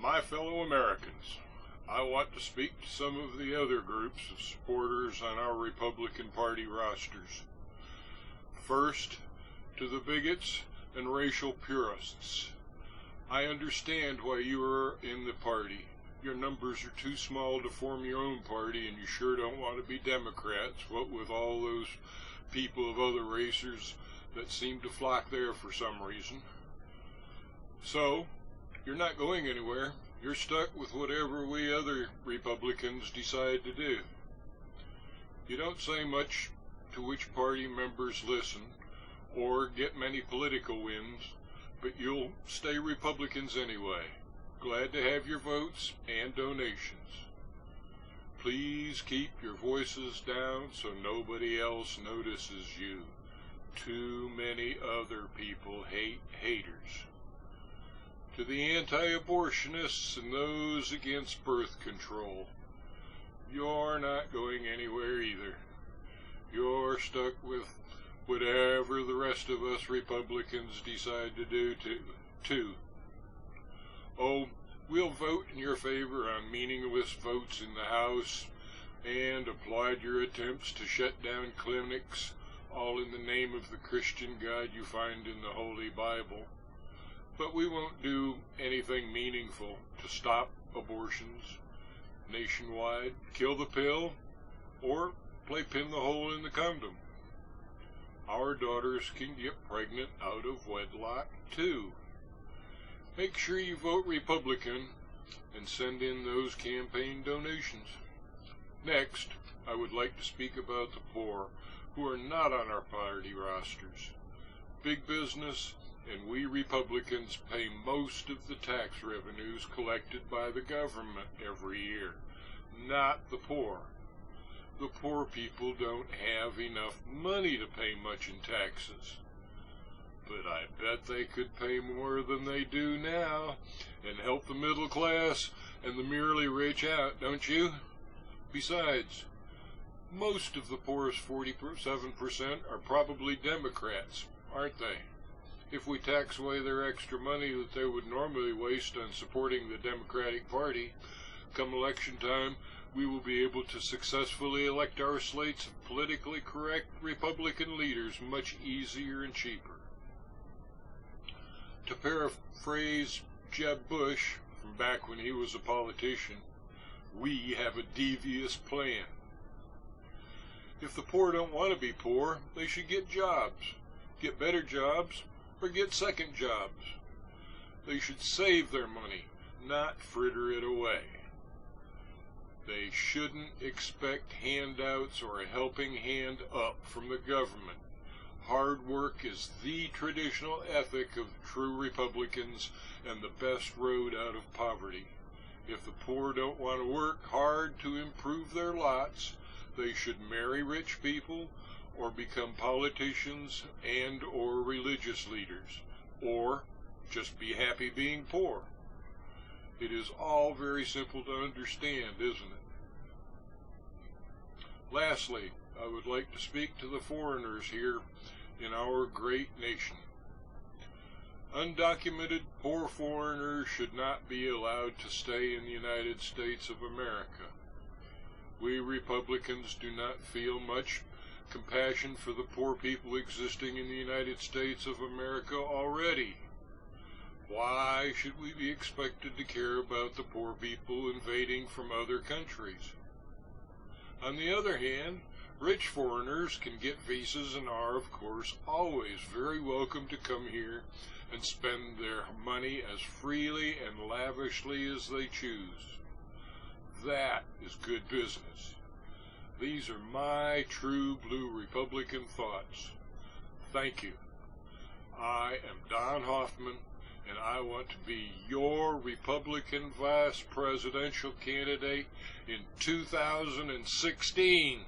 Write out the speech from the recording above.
My fellow Americans, I want to speak to some of the other groups of supporters on our Republican Party rosters. First, to the bigots and racial purists. I understand why you are in the party. Your numbers are too small to form your own party, and you sure don't want to be Democrats, what with all those people of other races that seem to flock there for some reason. So, you're not going anywhere. You're stuck with whatever we other Republicans decide to do. You don't say much to which party members listen, or get many political wins, but you'll stay Republicans anyway. Glad to have your votes and donations. Please keep your voices down so nobody else notices you. Too many other people hate haters. To the anti-abortionists and those against birth control, you're not going anywhere either. You're stuck with whatever the rest of us Republicans decide to do too. Oh, we'll vote in your favor on meaningless votes in the House and applaud your attempts to shut down clinics, all in the name of the Christian God you find in the Holy Bible. But we won't do anything meaningful to stop abortions nationwide, kill the pill, or play pin the hole in the condom. Our daughters can get pregnant out of wedlock too. Make sure you vote Republican and send in those campaign donations. Next, I would like to speak about the poor who are not on our party rosters. Big business and we Republicans pay most of the tax revenues collected by the government every year, not the poor. The poor people don't have enough money to pay much in taxes. But I bet they could pay more than they do now and help the middle class and the merely rich out, don't you? Besides, most of the poorest 47% are probably Democrats, aren't they? If we tax away their extra money that they would normally waste on supporting the Democratic Party, come election time, we will be able to successfully elect our slates of politically correct Republican leaders much easier and cheaper. To paraphrase Jeb Bush from back when he was a politician, we have a devious plan. If the poor don't want to be poor, they should get jobs, get better jobs, or get second jobs. They should save their money, not fritter it away. They shouldn't expect handouts or a helping hand up from the government. Hard work is the traditional ethic of true Republicans and the best road out of poverty. If the poor don't want to work hard to improve their lots, they should marry rich people or become politicians and or religious leaders, or just be happy being poor. It is all very simple to understand, isn't it? Lastly, I would like to speak to the foreigners here in our great nation. Undocumented poor foreigners should not be allowed to stay in the United States of America. We Republicans do not feel much compassion for the poor people existing in the United States of America already. Why should we be expected to care about the poor people invading from other countries? On the other hand, rich foreigners can get visas and are, of course, always very welcome to come here and spend their money as freely and lavishly as they choose. That is good business. These are my true blue Republican thoughts. Thank you. I am Don Hoffman, and I want to be your Republican vice presidential candidate in 2016.